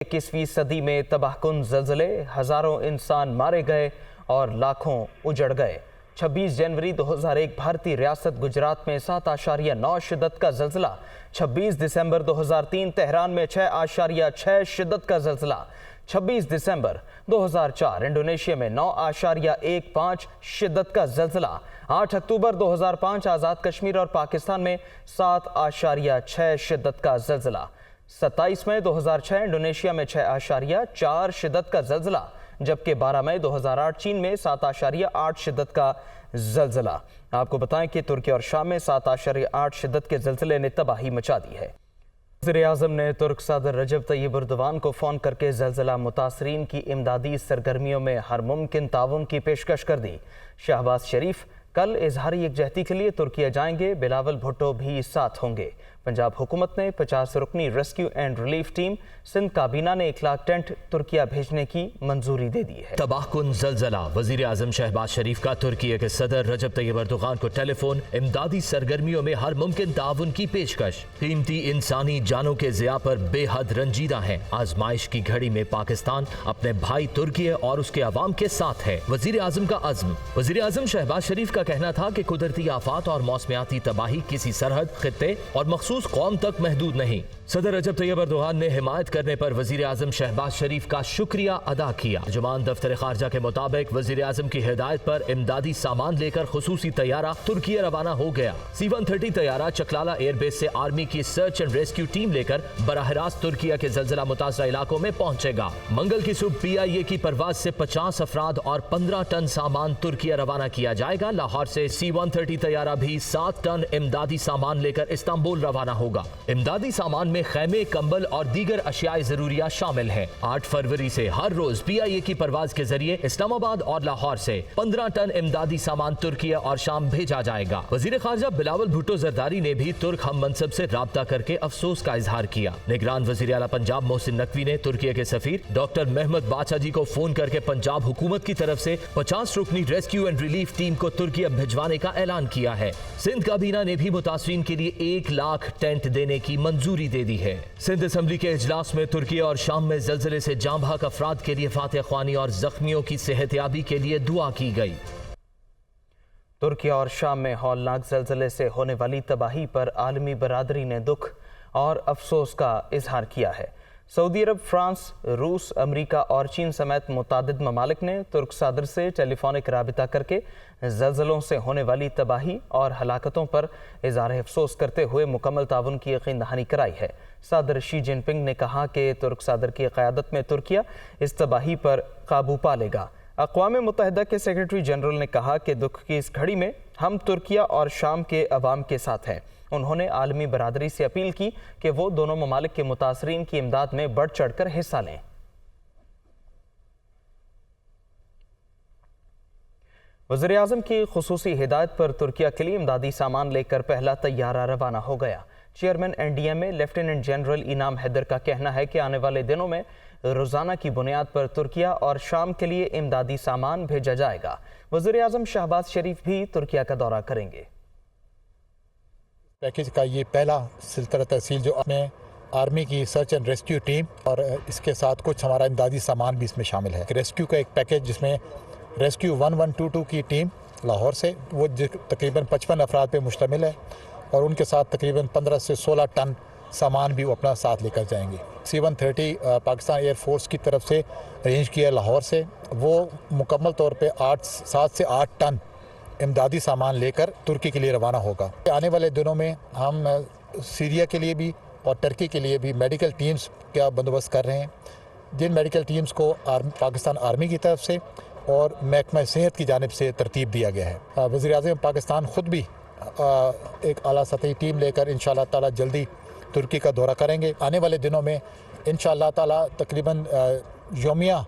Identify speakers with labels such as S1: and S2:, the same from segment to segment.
S1: 21वीं सदी में तबाहकुन ज़लज़ले, हज़ारों इंसान मारे गए और लाखों उजड़ गए। 26 जनवरी 2001 भारतीय रियासत गुजरात में 7.9 शिद्दत का ज़लज़ला। 26 दिसंबर 2003 तेहरान में 6.6 शिद्दत का ज़लज़ला। 26 दिसंबर 2004 इंडोनेशिया में 9.15 शिद्दत का ज़लज़ला। 8 अक्टूबर 2005 आज़ाद कश्मीर और पाकिस्तान में 7.6 शिद्दत का ज़लज़ला। 27 मई 2006 इंडोनेशिया में 6.4 शिद्दत का ज़लज़ला, जबकि 12 मई 2008 चीन में 7.8 शिद्दत का ज़लज़ला। आपको बताएं कि तुर्की और शाम में 7.8 शिद्दत के ज़लज़ले ने तबाही मचा दी है। वज़ीर-ए-आज़म ने तुर्क सदर रजब तैयब एर्दोगान को फ़ोन करके ज़लज़ला मुतासरीन की इमदादी सरगर्मियों में हर मुमकिन ताउन की पेशकश कर दी। शहबाज शरीफ कल इजहारी यकजहती के लिए तुर्किया जाएंगे, बिलावल भुट्टो भी साथ होंगे। पंजाब हुकूमत ने 50 रुकनी rescue and relief team, Sindh काबीना ने 1 लाख टेंट तुर्किया भेजने की मंजूरी दे दी है।
S2: तबाहकुन ज़लज़ला, वज़ीर आज़म शहबाज शरीफ का तुर्की के सदर रजब तैयब एर्दोगान को टेलीफोन, इमदादी सरगर्मियों में हर मुमकिन ताउन की पेशकश। कीमती इंसानी जानों के ज़िया पर बेहद रंजीदा है। आजमाइश की घड़ी में पाकिस्तान अपने भाई तुर्की और उसके अवाम के साथ है। वज़ीर आज़म का अज़्म। वज़ीर आज़म शहबाज शरीफ का कहना था कि कुदरती आफात और मौसमियाती तबाही किसी सरहद, खित्ते और मखसूस कौम तक महदूद नहीं। सदर रजब तैयब एर्दोगान ने हिमायत करने पर वज़ीर आज़म शहबाज शरीफ का शुक्रिया अदा किया। जुमान दफ्तर खारजा के मुताबिक वज़ीर आज़म की हिदायत पर इमदादी सामान लेकर खुसूसी तैयारा तुर्की रवाना हो गया। C-130 तैयारा चकलाला एयरबेस से आर्मी की सर्च एंड रेस्क्यू टीम लेकर बराह रास्त तुर्किया के ज़लज़ला मुतासरा इलाकों में पहुंचेगा। मंगल की सुबह PIA की परवाज से 50 अफराद और 15 टन सामान तुर्किया रवाना किया जाएगा। लाहौर से C-130 तैयारा भी 7 टन इमदादी सामान लेकर इस्तांबुल रवाना होगा। इमदादी सामान में खैमे, कंबल और दीगर अशियाए ज़रूरियात शामिल हैं। 8 फरवरी से हर रोज PIA की परवाज के जरिए इस्लामाबाद और लाहौर से 15 टन इमदादी सामान तुर्किया और शाम भेजा जाएगा। वज़ीर खारजा बिलावल भुट्टो जरदारी ने भी तुर्क हम मनसब से राब्ता करके अफसोस का इजहार किया। निगरान वज़ीर आला पंजाब मोहसिन नकवी ने तुर्की के सफीर डॉक्टर महमद बादशाह जी को फोन करके पंजाब हुकूमत की तरफ से 50 रुकनी रेस्क्यू एंड रिलीफ टीम को तुर्किया भिजवाने का ऐलान किया है। सिंध काबीना ने भी मुतासरीन के लिए 1 लाख टेंट देने की मंजूरी दे दी है। सिंध असम्बली के इजलास में तुर्की और शाम में ज़लज़ले से जाँ बहक अफराद के लिए फातह ख्वानी और जख्मियों की सेहतयाबी के लिए दुआ की गई।
S1: तुर्की और शाम में हौलनाक ज़लज़ले से होने वाली तबाही पर आलमी बरादरी ने दुख और अफसोस का इजहार किया है। सऊदी अरब, फ्रांस, रूस, अमरीका और चीन समेत मुतादिद ममालिक ने तुर्क सदर से टेलीफोनिक राबिता करके ज़लज़लों से होने वाली तबाही और हलाकतों पर इज़हार अफसोस करते हुए मुकम्मल ताउन की यकीन दहानी कराई है। सदर शी जिनपिंग ने कहा कि तुर्क सदर की क़यादत में तुर्किया इस तबाही पर काबू पा लेगा। अक़वाम मुत्तहिदा के सेक्रेटरी जनरल ने कहा कि दुख की इस घड़ी में हम तुर्किया और शाम के अवाम के साथ हैं। उन्होंने आलमी बरादरी से अपील की कि वो दोनों ममालिक के मुतासरीन की इमदाद में बढ़ चढ़कर हिस्सा लें। वज़ीर-ए-आज़म की खुसूसी हिदायत पर तुर्किया के लिए इमदादी सामान लेकर पहला तैयारा रवाना हो गया। चेयरमैन NDMA लेफ्टिनेंट जनरल इनाम हैदर का कहना है कि आने वाले दिनों में रोज़ाना की बुनियाद पर तुर्किया और शाम के लिए इमदादी सामान भेजा जाएगा। वज़ीर-ए-आज़म शहबाज शरीफ भी तुर्किया का दौरा करेंगे।
S3: पैकेज का ये पहला सिलसिला तहसील जो में आर्मी की सर्च एंड रेस्क्यू टीम और इसके साथ कुछ हमारा इमदादी सामान भी इसमें शामिल है। रेस्क्यू का एक पैकेज जिसमें रेस्क्यू 1122 की टीम लाहौर से, वो तकरीबन 55 अफराद पे मुश्तमिल है और उनके साथ तकरीबन 15 से 16 टन सामान भी वो अपना साथ लेकर जाएंगे। C-130 पाकिस्तान एयरफोर्स की तरफ से अरेंज किया लाहौर से, वो मुकम्मल तौर पे 7 से 8 टन इमदादी सामान लेकर तुर्की के लिए रवाना होगा। आने वाले दिनों में हम सीरिया के लिए भी और टर्की के लिए भी मेडिकल टीम्स का बंदोबस्त कर रहे हैं, जिन मेडिकल टीम्स को पाकिस्तान आर्मी की तरफ से और महकमा सेहत की जानिब से तरतीब दिया गया है। वज़ीर-ए-आज़म पाकिस्तान ख़ुद भी एक आला सतही टीम लेकर इंशाअल्लाह ताला जल्दी तुर्की का दौरा करेंगे। आने वाले दिनों में इंशाअल्लाह ताला तकरीबन यौमिया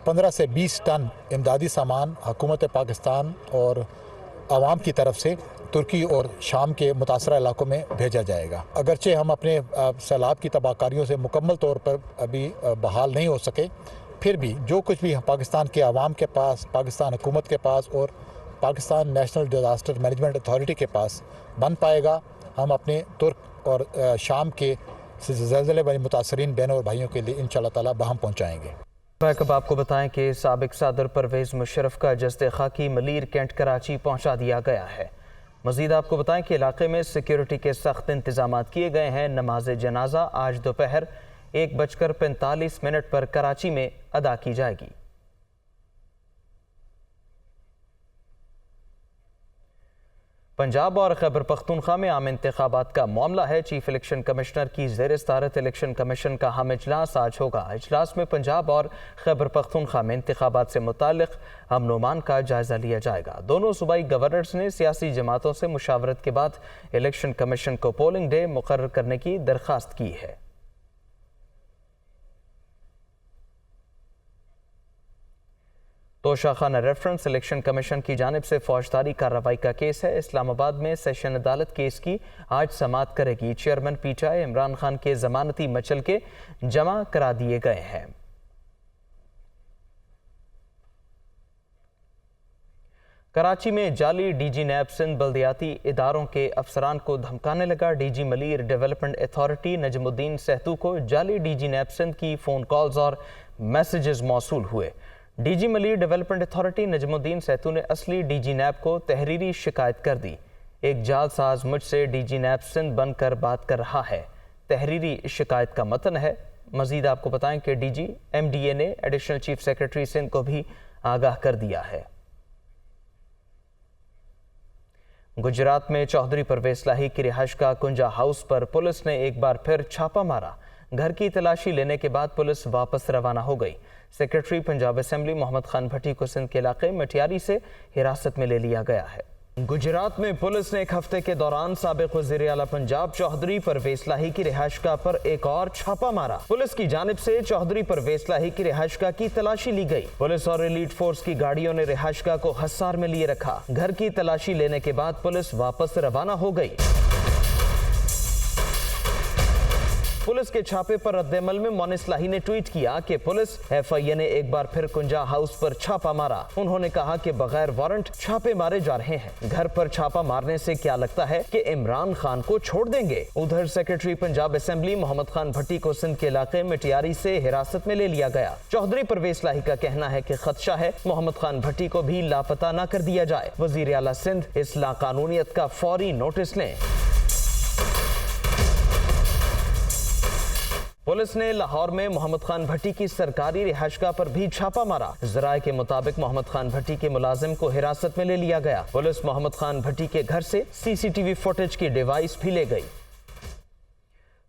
S3: 15 से 20 टन इमदादी सामान हुकूमत पाकिस्तान और आवाम की तरफ से तुर्की और शाम के मुतासरा इलाकों में भेजा जाएगा। अगरचे हम अपने सैलाब की तबाहकारियों से मुकम्मल तौर पर अभी बहाल नहीं हो सके, फिर भी जो कुछ भी पाकिस्तान के आवाम के पास, पाकिस्तान हुकूमत के पास और Pakistan national disaster management authority के पास बन पाएगा, हम अपने तुर्क और शाम के ज़लज़ले वाले मुतासरीन बहनों और भाइयों के लिए इंशाअल्लाह ताला बहम पहुँचाएँगे।
S1: अब आपको बताएं कि साबिक सदर परवेज़ मुशर्रफ का जस्द खाकी मलीर कैंट कराची पहुंचा दिया गया है। मज़ीद आपको बताएं कि इलाके में सिक्योरिटी के सख्त इंतजाम किए गए हैं। नमाज जनाजा आज दोपहर 1:45 पर कराची में अदा की जाएगी। पंजाब और खैबर पख्तूनख्वा में आम इंतखाबात का मामला है। चीफ इलेक्शन कमिश्नर की ज़ेर सदारत इलेक्शन कमीशन का हम इजलास आज होगा। इजलास में पंजाब और खैबर पख्तूनख्वा में इंतखाबात से मुताल्लिक़ अमन व अमान का जायज़ा लिया जाएगा। दोनों सूबाई गवर्नर्स ने सियासी जमातों से मुशावरत के बाद इलेक्शन कमीशन को पोलिंग डे मुकर्रर करने की दरख्वास्त की है। तोशाखाना रेफरेंस इलेक्शन कमीशन की जानिब से फौजदारी कार्रवाई का केस है। इस्लामाबाद में सेशन अदालत केस की आज समाअत करेगी। चेयरमैन पीटीआई इमरान खान के जमानती मचलके जमा करा दिए गए हैं। कराची में जाली डीजी नैब सिंध बल्दियाती इदारों के अफसरान को धमकाने लगा। DG Malir development authority Najmuddin Sehto को जाली डीजी नैब सिंध की फ़ोन कॉल्स और मैसेजेस मौसूल हुए। DG Malir development authority Najmuddin Sehto ने असली डीजी नैब को तहरीरी शिकायत कर दी। एक जालसाज मुझसे डीजी नैब सिंध बनकर बात कर रहा है, तहरीरी शिकायत का मतन है। मजीद आपको बताएं कि डीजी एमडीए ने एडिशनल चीफ सेक्रेटरी सिंध को भी आगाह कर दिया है। गुजरात में चौधरी परवेज़ लाही की रिहाइशगाह कुंजा हाउस पर पुलिस ने एक बार फिर छापा मारा। घर की तलाशी लेने के बाद पुलिस वापस रवाना हो गई। सेक्रेटरी पंजाब असेंबली मोहम्मद खान भट्टी को सिंध के इलाके मटियारी से हिरासत में ले लिया गया है। गुजरात में पुलिस ने एक हफ्ते के दौरान साबिक वज़ीर आला पंजाब चौधरी परवेज़ लाही की रिहाइशगाह पर एक और छापा मारा। पुलिस की जानिब से चौधरी परवेज़ लाही की रिहाइशगाह की तलाशी ली गई। पुलिस और एलीट फोर्स की गाड़ियों ने रिहाइशगाह को हसार में लिए रखा। घर की तलाशी लेने के बाद पुलिस वापस रवाना हो गई। पुलिस के छापे पर रद्देमल में मोनिस लाही ने ट्वीट किया कि पुलिस एफआईए ने एक बार फिर कुंजा हाउस पर छापा मारा। उन्होंने कहा कि बगैर वारंट छापे मारे जा रहे हैं। घर पर छापा मारने से क्या लगता है कि इमरान खान को छोड़ देंगे। उधर सेक्रेटरी पंजाब असेंबली मोहम्मद खान भट्टी को सिंध के इलाके मटियारी से हिरासत में ले लिया गया। चौधरी परवेज़ लाही का कहना है कि खदशा है मोहम्मद खान भट्टी को भी लापता न कर दिया जाए। वजीर आला सिंध इस लाकानूनियत का फौरी नोटिस लें। पुलिस ने लाहौर में मोहम्मद खान भट्टी की सरकारी रिहाइशगाह पर भी छापा मारा। ज़राए के मुताबिक मोहम्मद खान भट्टी के मुलाजिम को हिरासत में ले लिया गया। पुलिस मोहम्मद खान भट्टी के घर से सीसीटीवी फुटेज की डिवाइस भी ले गई।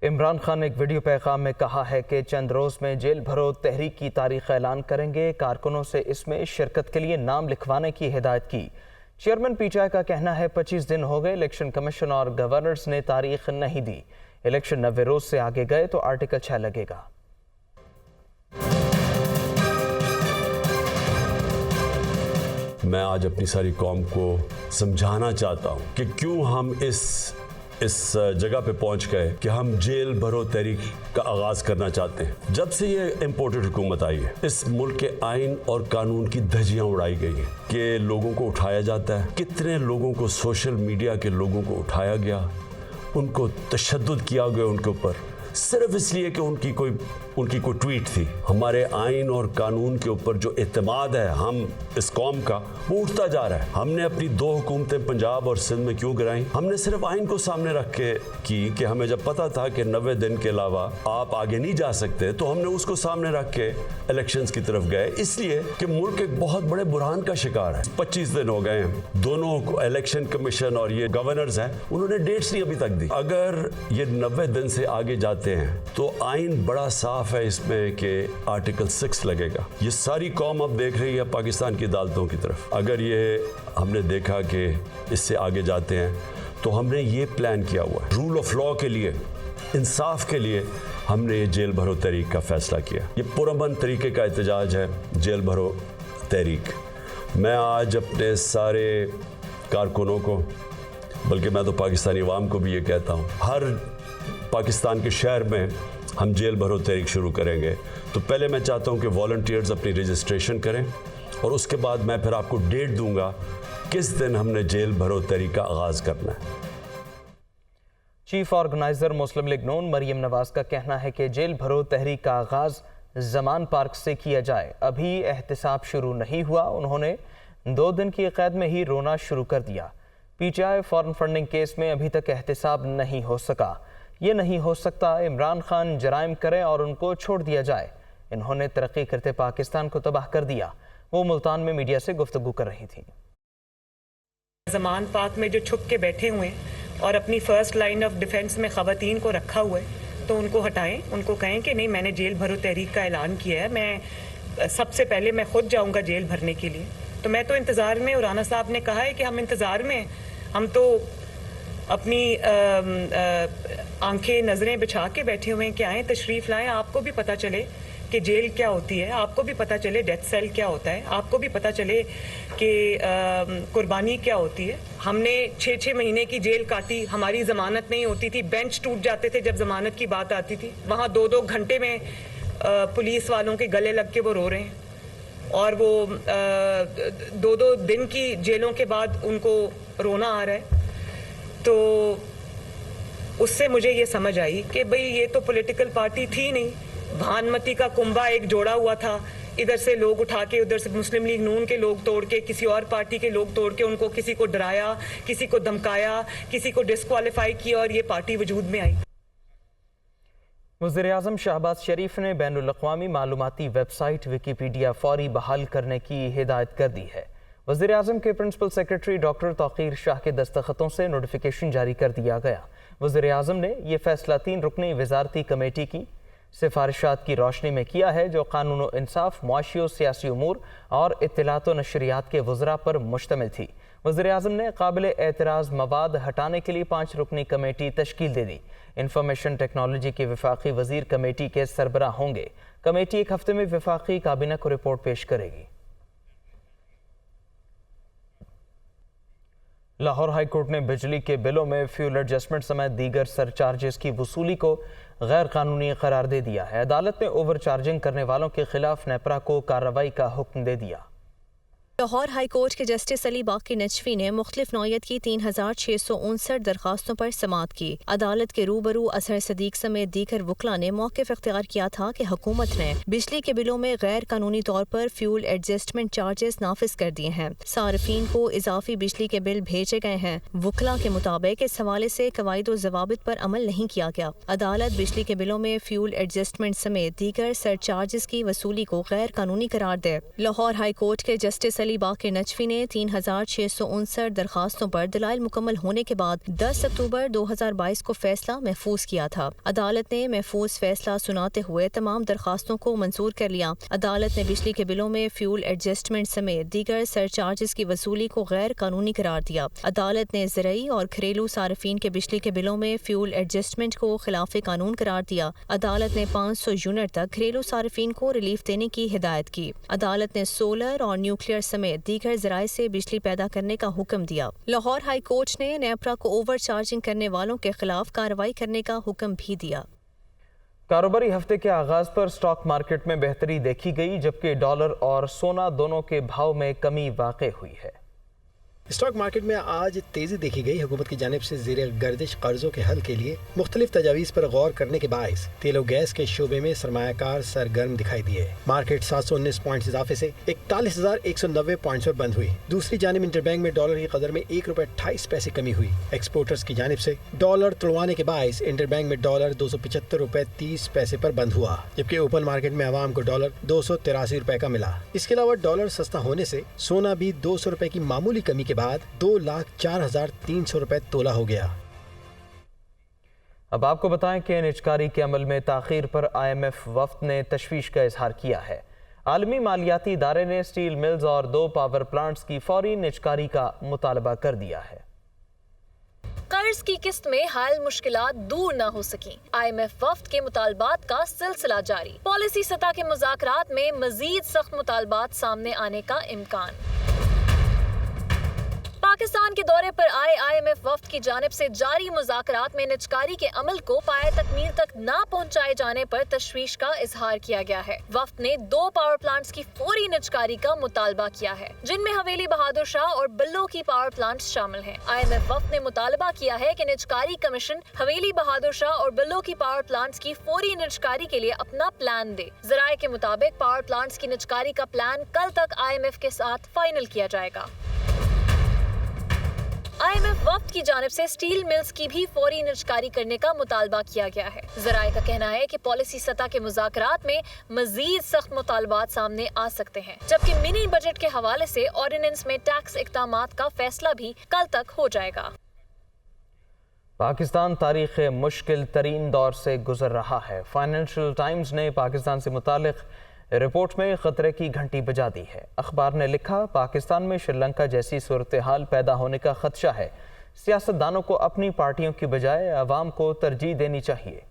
S1: इमरान खान ने एक वीडियो पैगाम में कहा है कि चंद रोज में जेल भरो तहरीक की तारीख ऐलान करेंगे। कारकुनों से इसमें शिरकत के लिए नाम लिखवाने की हिदायत की। चेयरमैन पीटीआई का कहना है 25 दिन हो गए इलेक्शन कमीशन और गवर्नर्स ने तारीख नहीं दी। इलेक्शन 90 रोज से आगे गए तो आर्टिकल 6 लगेगा।
S4: मैं आज अपनी सारी कौम को समझाना चाहता हूं कि क्यों हम इस जगह पे पहुंच गए कि हम जेल भरो तहरीक का आगाज करना चाहते हैं। जब से ये इम्पोर्टेड हुकूमत आई है, इस मुल्क के आइन और कानून की धज्जियां उड़ाई गई हैं कि लोगों को उठाया जाता है। कितने लोगों को सोशल मीडिया के लोगों को उठाया गया, उनको तशद्दुद किया गया उनके ऊपर, सिर्फ इसलिए कि उनकी कोई ट्वीट थी। हमारे आइन और कानून के ऊपर जो एतमाद है हम इस कौम का, वो उठता जा रहा है। हमने अपनी 2 हुकूमतें पंजाब और सिंध में क्यों गिराई? हमने सिर्फ आइन को सामने रख के की कि हमें जब पता था कि 90 दिन के अलावा आप आगे नहीं जा सकते, तो हमने उसको सामने रख के इलेक्शंस की तरफ गए, इसलिए कि मुल्क एक बहुत बड़े बुरहान का शिकार है। 25 दिन हो गए हैं, दोनों इलेक्शन कमीशन और ये गवर्नर्स हैं, उन्होंने डेट्स नहीं अभी तक दी। अगर ये 90 दिन से आगे जाते हैं तो आइन बड़ा साफ है इसमें कि आर्टिकल 6 लगेगा। ये सारी कौम अब देख रही है पाकिस्तान की अदालतों की तरफ। अगर ये हमने देखा कि इससे आगे जाते हैं तो हमने ये प्लान किया हुआ है, रूल ऑफ लॉ के लिए, इंसाफ के लिए हमने ये जेल भरो तहरीक का फैसला किया। ये पुरअमन तरीके का एहतजाज है, जेल भरो तहरीक। मैं आज अपने सारे कारकुनों को, बल्कि मैं तो पाकिस्तानी अवाम को भी ये कहता हूँ, हर पाकिस्तान के शहर में हम जेल भरो तहरीक शुरू करेंगे। तो पहले मैं चाहता हूं कि वॉलंटियर्स अपनी रजिस्ट्रेशन करें और उसके बाद मैं फिर आपको डेट दूंगा किस दिन हमने जेल भरो तहरीक का आगाज़ करना है।
S1: چیف آرگنائزر مسلم لیگ نون مریم نواز کا کہنا ہے کہ جیل بھرو تحریک کا آغاز زمان پارک سے کیا جائے، ابھی احتساب شروع نہیں ہوا، انہوں نے 2 دن کی قید میں ہی رونا شروع کر دیا۔ P T I foreign funding case میں ابھی تک احتساب نہیں ہو سکا، یہ نہیں ہو سکتا، عمران خان جرائم کریں اور ان کو چھوڑ دیا جائے، انہوں نے ترقی کرتے پاکستان کو تباہ کر دیا۔ وہ ملتان میں میڈیا سے گفتگو کر رہی تھیں۔
S5: زمان پاک میں جو چھپ کے بیٹھے ہوئے ہیں اور اپنی فرسٹ لائن آف ڈیفنس میں خواتین کو رکھا ہوا ہے تو ان کو ہٹائیں، ان کو کہیں کہ نہیں، میں نے جیل بھرو تحریک کا اعلان کیا ہے، میں سب سے پہلے میں خود جاؤں گا جیل بھرنے کے لیے۔ تو میں تو انتظار میں، اور رانا صاحب نے کہا ہے کہ ہم انتظار میں، ہم تو اپنی آنکھیں نظریں بچھا کے بیٹھے ہوئے ہیں کہ آئیں، تشریف لائیں، آپ کو بھی پتہ چلے کہ جیل کیا ہوتی ہے، آپ کو بھی پتہ چلے ڈیتھ سیل کیا ہوتا ہے، آپ کو بھی پتہ چلے کہ قربانی کیا ہوتی ہے۔ ہم نے 6 مہینے کی جیل کاٹی، ہماری ضمانت نہیں ہوتی تھی، بینچ ٹوٹ جاتے تھے جب ضمانت کی بات آتی تھی، وہاں 2 گھنٹے میں پولیس والوں کے گلے لگ کے وہ رو رہے ہیں، اور وہ 2 دن کی جیلوں کے بعد ان کو رونا آ رہا ہے۔ تو اس سے مجھے یہ سمجھ آئی کہ بھئی یہ تو پولیٹیکل پارٹی تھی نہیں، بھانمتی کا کنبہ ایک جوڑا ہوا تھا، ادھر سے لوگ اٹھا کے، ادھر سے مسلم لیگ نون کے لوگ توڑ کے، کسی اور پارٹی کے لوگ توڑ کے، ان کو کسی کو ڈرایا، کسی کو دھمکایا، کسی کو ڈسکوالیفائی کیا، اور یہ پارٹی وجود میں آئی۔
S1: وزیراعظم شہباز شریف نے بین الاقوامی معلوماتی ویب سائٹ ویکیپیڈیا فوری بحال کرنے کی ہدایت کر دی ہے۔ وزیراعظم کے پرنسپل سیکرٹری ڈاکٹر توقیر شاہ کے دستخطوں سے نوٹیفیکیشن جاری کر دیا گیا۔ وزیراعظم نے یہ فیصلہ 3 رکنی وزارتی کمیٹی کی سفارشات کی روشنی میں کیا ہے، جو قانون و انصاف، معاشی و سیاسی امور اور اطلاعات و نشریات کے وزراء پر مشتمل تھی۔ وزیراعظم نے قابل اعتراض مواد ہٹانے کے لیے 5 رکنی کمیٹی تشکیل دے دی۔ انفارمیشن ٹیکنالوجی کے وفاقی وزیر کمیٹی کے سربراہ ہوں گے۔ کمیٹی 1 ہفتے میں وفاقی کابینہ کو رپورٹ پیش کرے گی۔ لاہور ہائی کورٹ نے بجلی کے بلوں میں فیول ایڈجسٹمنٹ سمیت دیگر سر چارجز کی وصولی کو غیر قانونی قرار دے دیا ہے۔ عدالت نے اوور چارجنگ کرنے والوں کے خلاف نیپرا کو کارروائی کا حکم دے دیا۔
S6: لاہور ہائی کورٹ کے جسٹس علی باقی نجفی نے مختلف نوعیت کی 3659 درخواستوں پر سماعت کی۔ عدالت کے روبرو اظہر صدیق سمیت دیگر وکلاء نے موقف اختیار کیا تھا کہ حکومت نے بجلی کے بلوں میں غیر قانونی طور پر فیول ایڈجسٹمنٹ چارجز نافذ کر دیے ہیں، صارفین کو اضافی بجلی کے بل بھیجے گئے ہیں۔ وکلاء کے مطابق اس حوالے سے قواعد و ضوابط پر عمل نہیں کیا گیا۔ عدالت بجلی کے بلوں میں فیول ایڈجسٹمنٹ سمیت دیگر سر چارجز کی وصولی کو غیر قانونی قرار دے۔ لاہور ہائی کورٹ کے جسٹس علی باقی نجفی نے 3659 درخواستوں پر دلائل مکمل ہونے کے بعد 10 اکتوبر 2022 کو فیصلہ محفوظ کیا تھا۔ عدالت نے محفوظ فیصلہ سناتے ہوئے تمام درخواستوں کو منظور کر لیا۔ عدالت نے بجلی کے بلوں میں فیول ایڈجسٹمنٹ سمیت دیگر سر چارجز کی وصولی کو غیر قانونی قرار دیا۔ عدالت نے زرعی اور گھریلو صارفین کے بجلی کے بلوں میں فیول ایڈجسٹمنٹ کو خلاف قانون قرار دیا۔ عدالت نے 500 یونٹ تک گھریلو صارفین کو ریلیف دینے کی ہدایت کی۔ عدالت نے سولر اور نیوکلیئر سمیت دیگر ذرائع سے بجلی پیدا کرنے کا حکم دیا۔ لاہور ہائی کورٹ نے نیپرا کو اوور چارجنگ کرنے والوں کے خلاف کارروائی کرنے کا حکم بھی دیا۔
S1: کاروباری ہفتے کے آغاز پر سٹاک مارکیٹ میں بہتری دیکھی گئی، جبکہ ڈالر اور سونا دونوں کے بھاؤ میں کمی واقع ہوئی ہے۔
S7: اسٹاک مارکیٹ میں آج تیزی دیکھی گئی۔ حکومت کی جانب سے زیر گردش قرضوں کے حل کے لیے مختلف تجاویز پر غور کرنے کے باعث تیل و گیس کے شعبے میں سرمایہ کار سرگرم دکھائی دیے۔ مارکیٹ 719 پوائنٹس اضافے سے 41,190 پوائنٹس پر بند ہوئی۔ دوسری جانب انٹر بینک میں ڈالر کی قدر میں ₹1.28 کمی ہوئی۔ ایکسپورٹرز کی جانب سے ڈالر تڑوانے کے باعث انٹر بینک میں ڈالر ₹275.30 پر بند ہوا، جبکہ اوپن مارکیٹ میں عوام کو ڈالر ₹283 کا ملا۔ اس کے علاوہ ڈالر سستا ہونے سے سونا بھی ₹200 کی معمولی کمی کے بعد 2,04,300 تولہ ہو گیا۔
S1: اب آپ کو بتائیں کہ نجکاری کے عمل میں تاخیر پر IMF وفد نے تشویش کا اظہار کیا ہے۔ عالمی مالیاتی ادارے نے سٹیل ملز اور 2 پاور پلانٹس کی فوری نجکاری کا مطالبہ کر دیا ہے۔
S6: قرض کی قسط میں حل مشکلات دور نہ ہو سکیں، IMF وفد کے مطالبات کا سلسلہ جاری۔ پالیسی سطح کے مذاکرات میں مزید سخت مطالبات سامنے آنے کا امکان۔ पाकिस्तान के दौरे पर आए IMF वफ्द की जानिब से जारी मुज़ाकरात में निजकारी के अमल को पाए तकमील तक ना पहुंचाए जाने पर तशवीश का इजहार किया गया है। वफ्द ने 2 पावर प्लांट्स की फौरी निजकारी का मुतालबा किया है, जिनमें हवेली बहादुर शाह और बल्लो की पावर प्लांट्स शामिल हैं। IMF वफ्द ने मुतालबा किया है कि निजकारी कमीशन हवेली बहादुर शाह और बल्लो की पावर प्लांट्स की फौरी निजकारी के लिए अपना प्लान दे। ज़राए के मुताबिक पावर प्लांट्स की निजकारी का प्लान कल तक IMF के साथ फाइनल किया जाएगा। IMF वफ्द की जानिब से स्टील मिल्स की भी फौरी निजकारी करने का मुतालबा किया गया है। ज़राए का कहना है कि पॉलिसी सतह के मुज़ाकरात में मजीद सख्त मुतालबात सामने आ सकते हैं, जबकि मिनी बजट के हवाले से ऑर्डिनेंस में टैक्स इक़दामात का फैसला भी कल तक हो जाएगा।
S1: पाकिस्तान तारीख़ मुश्किल तरीन दौर से गुजर रहा है। फाइनेंशियल टाइम्स ने पाकिस्तान से मुतालिक रिपोर्ट में खतरे की घंटी बजा दी है। अखबार ने लिखा, पाकिस्तान में श्रीलंका जैसी सूरत हाल पैदा होने का खदशा है। सियासतदानों को अपनी पार्टियों की बजाय अवाम को तरजीह देनी चाहिए।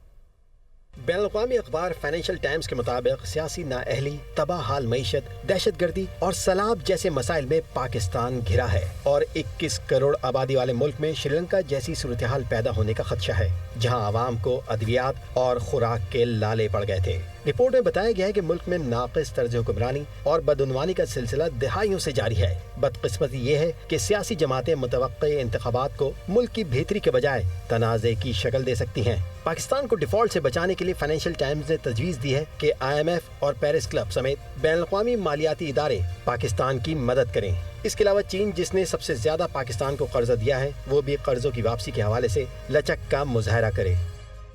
S7: बैनुल-अक़वामी अखबार फाइनेंशियल टाइम्स के मुताबिक सियासी नाअहली, तबाह हाल मईशत, दहशतगर्दी और सैलाब जैसे मसाइल में पाकिस्तान घिरा है और 21 करोड़ आबादी वाले मुल्क में श्रीलंका जैसी सूरत हाल पैदा होने का खदशा है, जहां आवाम को अद्वियात और खुराक के लाले पड़ गए थे। रिपोर्ट में बताया गया है कि मुल्क में नाक़िस तर्ज हुक्मरानी और बदउनवानी का सिलसिला दहाइयों से जारी है। बदकिस्मती ये है कि सियासी जमातें मुतवक्के इंतखाबात को मुल्क की बेहतरी के बजाय तनाज़े की शक्ल दे सकती हैं। पाकिस्तान को डिफॉल्ट से बचाने के लिए फाइनेंशियल टाइम्स ने तजवीज़ दी है कि IMF और पेरिस क्लब समेत बैनुल-अक़वामी मालियाती इदारे पाकिस्तान की मदद करें। इसके अलावा चीन, जिसने सबसे ज्यादा पाकिस्तान को कर्जा दिया है, वो भी कर्जों की वापसी के हवाले से लचक का मुजाहरा करे।